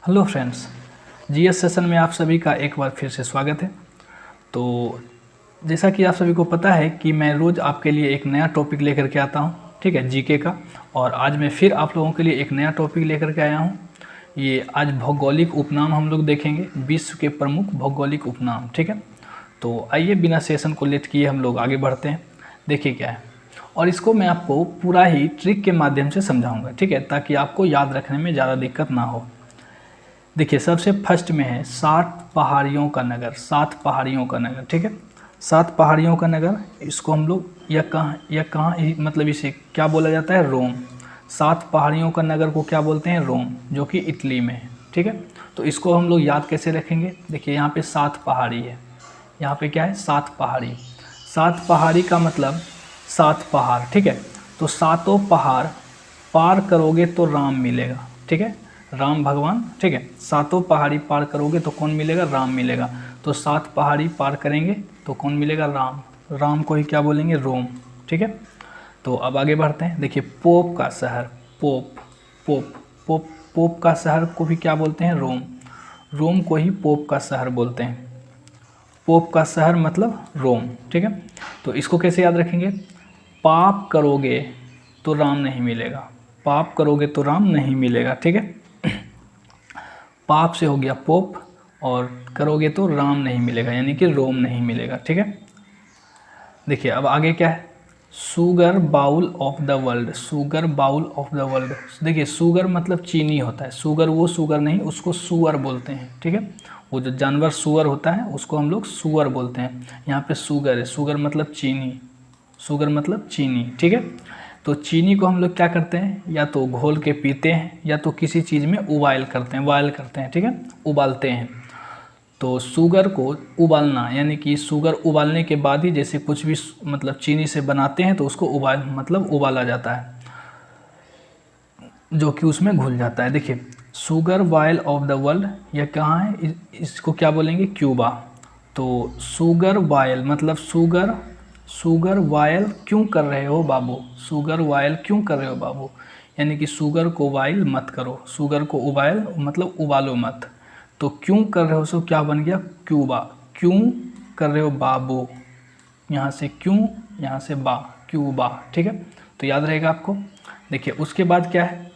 Hello friends, GS session में आप सभी का एक बार फिर से स्वागत है। तो जैसा कि आप सभी को पता है कि मैं रोज़ आपके लिए एक नया टॉपिक लेकर के आता हूं, ठीक है, जीके का। और आज मैं फिर आप लोगों के लिए एक नया टॉपिक लेकर के आया हूं। ये आज भौगोलिक उपनाम हम लोग देखेंगे, विश्व के प्रमुख भौगोलिक उपनाम, ठीक है। तो आइए बिना सेशन को लेट किए हम लोग आगे बढ़ते हैं। देखिए क्या है, और इसको मैं आपको पूरा ही ट्रिक के माध्यम से समझाऊँगा, ठीक है, ताकि आपको याद रखने में ज़्यादा दिक्कत ना हो। देखिए सबसे फर्स्ट में है 7 पहाड़ियों का नगर, 7 पहाड़ियों का नगर, ठीक है। 7 पहाड़ियों का नगर, इसको हम लोग या कहाँ मतलब इसे क्या बोला जाता है, रोम। 7 पहाड़ियों का नगर को क्या बोलते हैं, रोम, जो कि इटली में है, ठीक है। तो इसको हम लोग याद कैसे रखेंगे, देखिए यहाँ पे 7 पहाड़ी है, यहाँ पे क्या है, 7 पहाड़ी। 7 पहाड़ी का मतलब 7 पहाड़, ठीक है। तो सातों पहाड़ पार करोगे तो राम मिलेगा, ठीक है, राम भगवान, ठीक है। सातों पहाड़ी पार करोगे तो कौन मिलेगा, राम मिलेगा। तो 7 पहाड़ी पार करेंगे तो कौन मिलेगा, राम। राम को ही क्या बोलेंगे, रोम, ठीक है। तो अब आगे बढ़ते हैं। देखिए पोप का शहर, पोप पोप पोप पोप का शहर को भी क्या बोलते हैं, रोम। रोम को ही पोप का शहर बोलते हैं। पोप का शहर मतलब रोम, ठीक है। तो इसको कैसे याद रखेंगे, पाप करोगे तो राम नहीं मिलेगा, पाप करोगे तो राम नहीं मिलेगा, ठीक है। पाप से हो गया पोप, और करोगे तो राम नहीं मिलेगा, यानी कि रोम नहीं मिलेगा, ठीक है। देखिए अब आगे क्या है, sugar bowl of the world, sugar bowl of the world. देखिए सुगर मतलब चीनी होता है, सुगर वो सुगर नहीं, उसको सुअर बोलते हैं, ठीक है। वो जो जानवर सुअर होता है उसको हम लोग सुअर बोलते हैं। यहाँ पे सुगर है, सुगर मतलब चीनी, सुगर मतलब चीनी, ठीक है। तो चीनी को हम लोग क्या करते हैं, या तो घोल के पीते हैं या तो किसी चीज़ में उबाइल करते हैं, बॉयल करते हैं, ठीक है, उबालते हैं। तो शुगर को उबालना, यानी कि शुगर उबालने के बाद ही जैसे कुछ भी मतलब चीनी से बनाते हैं तो उसको उबाला जाता है, जो कि उसमें घुल जाता है। देखिए sugar while of the world, यह कहाँ है, इसको क्या बोलेंगे, क्यूबा। तो शुगर वाइल मतलब शुगर वाइल क्यों कर रहे हो बाबू, शुगर वाइल क्यों कर रहे हो बाबू, यानी कि शुगर को वाइल मत करो, शुगर को उबाइल मतलब उबालो मत। तो क्यों कर रहे हो, सो क्या बन गया, क्यूबा। क्यों कर रहे हो बाबू, यहाँ से क्यों, यहाँ से बा, क्यूबा, ठीक है। तो याद रहेगा आपको। देखिए उसके बाद क्या है,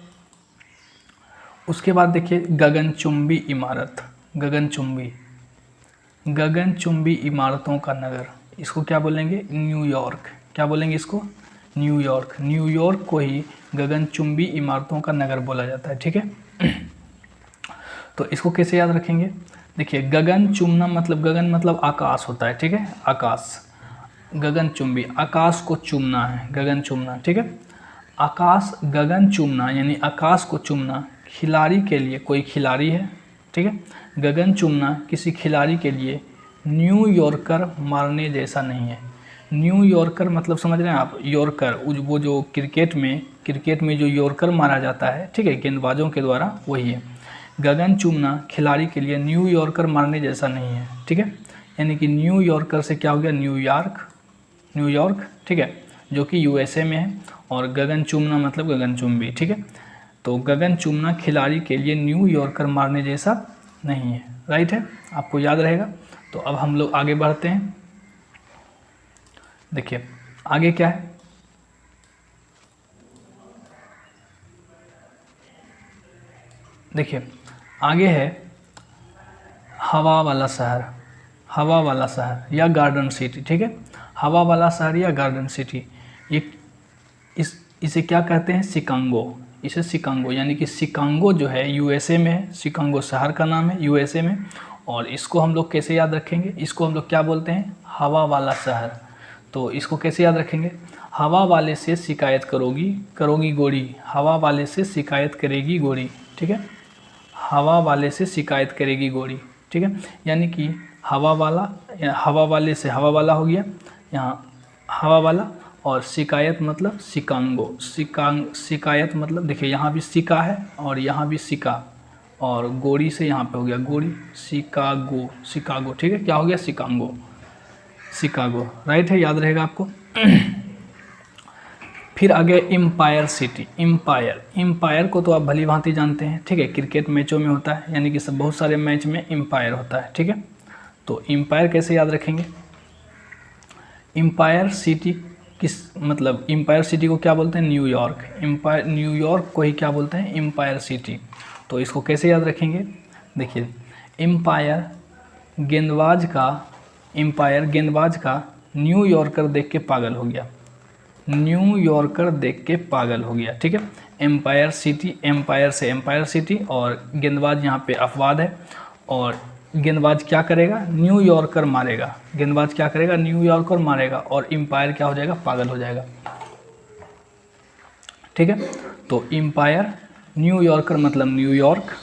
उसके बाद देखिए गगनचुंबी इमारत, गगनचुंबी, गगनचुंबी इमारतों का नगर, इसको क्या बोलेंगे, न्यूयॉर्क। क्या बोलेंगे इसको, न्यूयॉर्क। न्यूयॉर्क को ही गगनचुंबी इमारतों का नगर बोला जाता है, ठीक है। तो इसको कैसे याद रखेंगे, देखिए गगन चुम्बना मतलब, गगन मतलब आकाश होता है, ठीक है, आकाश। गगनचुंबी, आकाश को चूमना है, गगन चूमना, ठीक है। आकाश, गगन चूमना यानी आकाश को चूमना, खिलाड़ी के लिए, कोई खिलाड़ी है, ठीक है। गगन चूमना किसी खिलाड़ी के लिए न्यूयॉर्कर मारने जैसा नहीं है। न्यूयॉर्कर मतलब समझ रहे हैं आप, यॉर्कर, वो जो क्रिकेट में जो यॉर्कर मारा जाता है, ठीक है, गेंदबाजों के द्वारा, वही है। गगन चूमना खिलाड़ी के लिए न्यूयॉर्कर मारने जैसा नहीं है, ठीक है। यानी कि न्यूयॉर्कर से क्या हो गया, न्यूयॉर्क, ठीक है, जो कि यूएसए में है। और गगन चूमना मतलब गगनचुंबी, ठीक है। तो गगन चूमना खिलाड़ी के लिए न्यूयॉर्कर मारने जैसा नहीं है, राइट है, आपको याद रहेगा। तो अब हम लोग आगे बढ़ते हैं। देखिए आगे क्या है, देखिए आगे है हवा वाला शहर, हवा वाला शहर या गार्डन सिटी, ठीक है। हवा वाला शहर या गार्डन सिटी, ये इसे क्या कहते हैं, शिकागो। इसे शिकागो, यानी कि शिकागो जो है यूएसए में है, शिकागो शहर का नाम है यूएसए में। और इसको हम लोग कैसे याद रखेंगे, इसको हम लोग क्या बोलते हैं, हवा वाला शहर। तो इसको कैसे याद रखेंगे, हवा वाले से शिकायत करोगी गोरी, हवा वाले से शिकायत करेगी गोरी, ठीक है। हवा वाले से शिकायत करेगी गोरी, ठीक है। यानी कि हवा वाले से हवा वाला हो गया, यहाँ हवा वाला, और शिकायत मतलब शिकागो, शिकायत मतलब देखिए यहाँ भी शिका है और यहाँ भी शिका, और गोरी से यहाँ पे हो गया गोरी, शिकागो, ठीक है, क्या हो गया, शिकागो, राइट है, याद रहेगा आपको। फिर आ गया एम्पायर सिटी। एम्पायर को तो आप भली भांति जानते हैं, ठीक है, क्रिकेट मैचों में होता है, यानी कि सब बहुत सारे मैच में एम्पायर होता है, ठीक है। तो एम्पायर कैसे याद रखेंगे? एम्पायर सिटी किस मतलब एम्पायर सिटी को क्या बोलते हैं? न्यूयॉर्क। एम्पायर न्यूयॉर्क को ही क्या बोलते हैं? Empire City. तो इसको कैसे याद रखेंगे? देखिए, एम्पायर गेंदबाज का न्यूयॉर्कर देख के पागल हो गया, न्यूयॉर्कर देख के पागल हो गया, ठीक है। एम्पायर सिटी, एम्पायर से एम्पायर सिटी, और गेंदबाज यहाँ पे अपवाद है, और गेंदबाज क्या करेगा? न्यूयॉर्कर मारेगा। गेंदबाज क्या करेगा? न्यूयॉर्कर मारेगा, और एम्पायर क्या हो जाएगा? पागल हो जाएगा, ठीक है। तो एम्पायर न्यूयॉर्कर मतलब न्यूयॉर्क,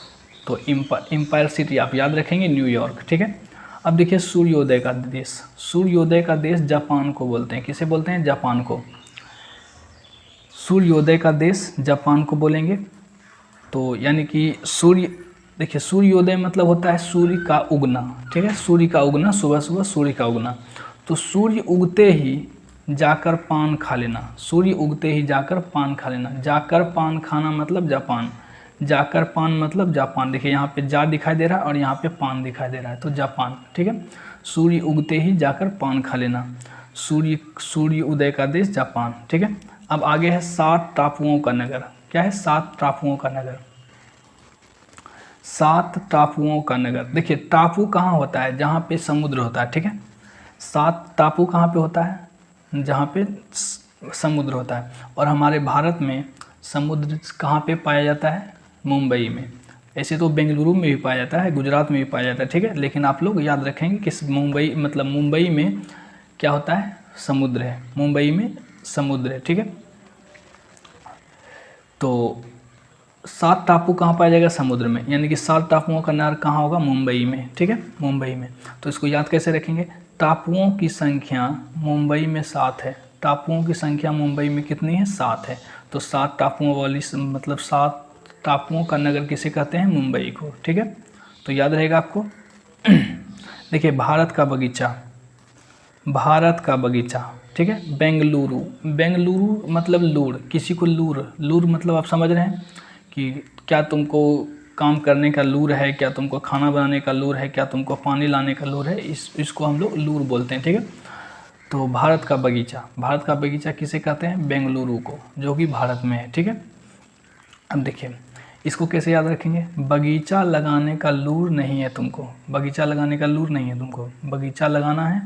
तो एम्पायर सिटी आप याद रखेंगे न्यूयॉर्क, ठीक है। अब देखिए सूर्योदय का देश, सूर्योदय का देश जापान को बोलते हैं। किसे बोलते हैं? जापान को। सूर्योदय का देश जापान को बोलेंगे। तो यानी कि सूर्य, देखिए सूर्योदय मतलब होता है सूर्य का उगना, ठीक है, सूर्य का उगना, सुबह सुबह सूर्य का उगना। तो सूर्य उगते ही जाकर पान खा लेना, सूर्य उगते ही जाकर पान खा लेना। जाकर पान खाना मतलब जापान, जाकर पान मतलब जापान। देखिए यहाँ पे जा दिखाई दे रहा है और यहाँ पे पान दिखाई दे रहा है, तो जापान, ठीक है। सूर्य उगते ही जाकर पान खा लेना, सूर्य उदय का देश जापान, ठीक है। अब आगे है 7 टापुओं का नगर। क्या है? 7 टापुओं का नगर, 7 टापुओं का नगर। देखिए टापू कहाँ होता है? जहाँ पे समुद्र होता है, ठीक है। 7 टापू कहाँ पे होता है? जहाँ पे समुद्र होता है। और हमारे भारत में समुद्र कहाँ पे पाया जाता है? मुंबई में। ऐसे तो बेंगलुरु में भी पाया जाता है, गुजरात में भी पाया जाता है, ठीक है। लेकिन आप लोग याद रखेंगे कि मुंबई मतलब मुंबई में क्या होता है? समुद्र है, मुंबई में समुद्र है, ठीक है। तो 7 टापू कहाँ पाया जाएगा? समुद्र में, यानी कि 7 टापुओं का नगर कहाँ होगा? मुंबई में, ठीक है, मुंबई में। तो इसको याद कैसे रखेंगे? टापुओं की संख्या मुंबई में 7 है। टापुओं की संख्या मुंबई में कितनी है? 7 है। तो 7 टापुओं वाली मतलब 7 टापुओं का नगर किसे कहते हैं? मुंबई को, ठीक है। तो याद रहेगा आपको। देखिए भारत का बगीचा, भारत का बगीचा, ठीक है। बेंगलुरु, बेंगलुरु मतलब लूर, किसी को लूर, लूर मतलब आप समझ रहे हैं कि क्या तुमको काम करने का लूर है, क्या तुमको खाना बनाने का लूर है, क्या तुमको पानी लाने का लूर है, इसको हम लोग लूर बोलते हैं, ठीक है। तो भारत का बगीचा, भारत का बगीचा किसे कहते हैं? बेंगलुरु को, जो कि भारत में है, ठीक है। अब देखिए इसको कैसे याद रखेंगे? बगीचा लगाने का लूर नहीं है तुमको, बगीचा लगाने का लूर नहीं है तुमको, बगीचा लगाना है,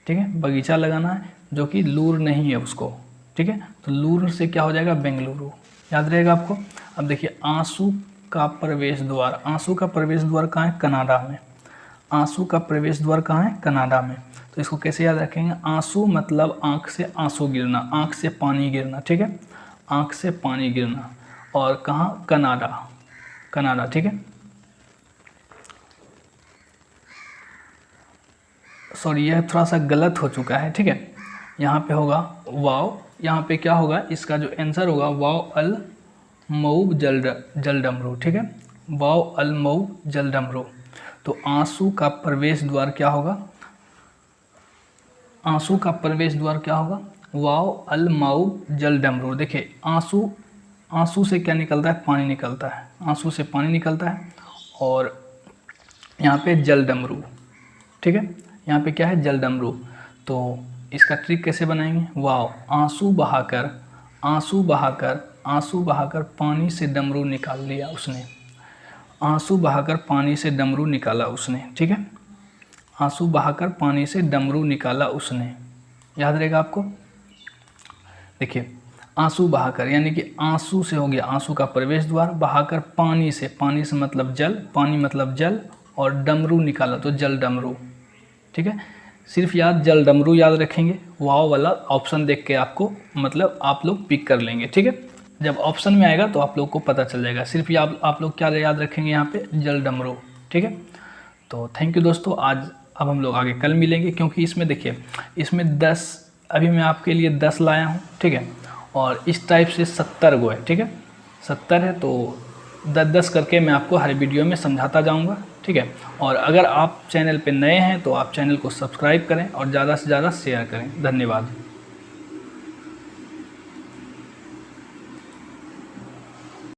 ठीक है, बगीचा लगाना है, जो कि लूर नहीं है उसको, ठीक है। तो लूर से क्या हो जाएगा? बेंगलुरु, याद रहेगा आपको। अब देखिए आंसू का प्रवेश द्वार, आंसू का प्रवेश द्वार कहाँ है? कनाडा में। आंसू का प्रवेश द्वार कहाँ है? कनाडा में। तो इसको कैसे याद रखेंगे? आंसू मतलब आँख से आंसू गिरना, आँख से पानी गिरना, ठीक है, आँख से पानी गिरना। और कहाँ? कनाडा, कनाडा, ठीक है। सॉरी यह थोड़ा सा गलत हो चुका है, ठीक है। यहाँ पे होगा वाव, यहाँ पे क्या होगा? इसका जो आंसर होगा वाव अल मऊ जलडमरू, ठीक है, वाव अल मऊ जलडमरू। तो आंसू का प्रवेश द्वार क्या होगा? आंसू का प्रवेश द्वार क्या होगा? वाव अल मऊ जलडमरू। देखिए आंसू, आंसू से क्या निकलता है? पानी निकलता है, आंसू से पानी निकलता है। और यहाँ पे जलडमरू, ठीक है, यहाँ पे क्या है? जलडमरू। तो इसका ट्रिक कैसे बनाएंगे? वाव, आंसू बहाकर, आंसू बहाकर, आंसू बहाकर पानी से डमरू निकाल लिया उसने, आंसू बहाकर पानी से डमरू निकाला उसने, ठीक है, आंसू बहाकर पानी से डमरू निकाला उसने, याद रहेगा आपको। देखिए आंसू बहाकर यानी कि आंसू से हो गया आंसू का प्रवेश द्वार, बहाकर पानी से, पानी से मतलब जल, पानी मतलब जल, और डमरू निकाला तो जल डमरू, ठीक है। सिर्फ याद जल डमरू याद रखेंगे, वाव वाला ऑप्शन देख के आपको मतलब आप लोग पिक कर लेंगे, ठीक है। जब ऑप्शन में आएगा तो आप लोग को पता चल जाएगा। सिर्फ आप लोग क्या याद रखेंगे यहाँ पे? जल डमरू, ठीक है। तो थैंक यू दोस्तों, आज अब हम लोग आगे कल मिलेंगे, क्योंकि इसमें देखिए इसमें 10 अभी मैं आपके लिए 10 लाया हूँ, ठीक है, और इस टाइप से 70 गो है, ठीक है, 70 है। तो 10-10 करके मैं आपको हर वीडियो में समझाता जाऊंगा, ठीक है। और अगर आप चैनल पे नए हैं तो आप चैनल को सब्सक्राइब करें और ज़्यादा से ज़्यादा शेयर करें। धन्यवाद।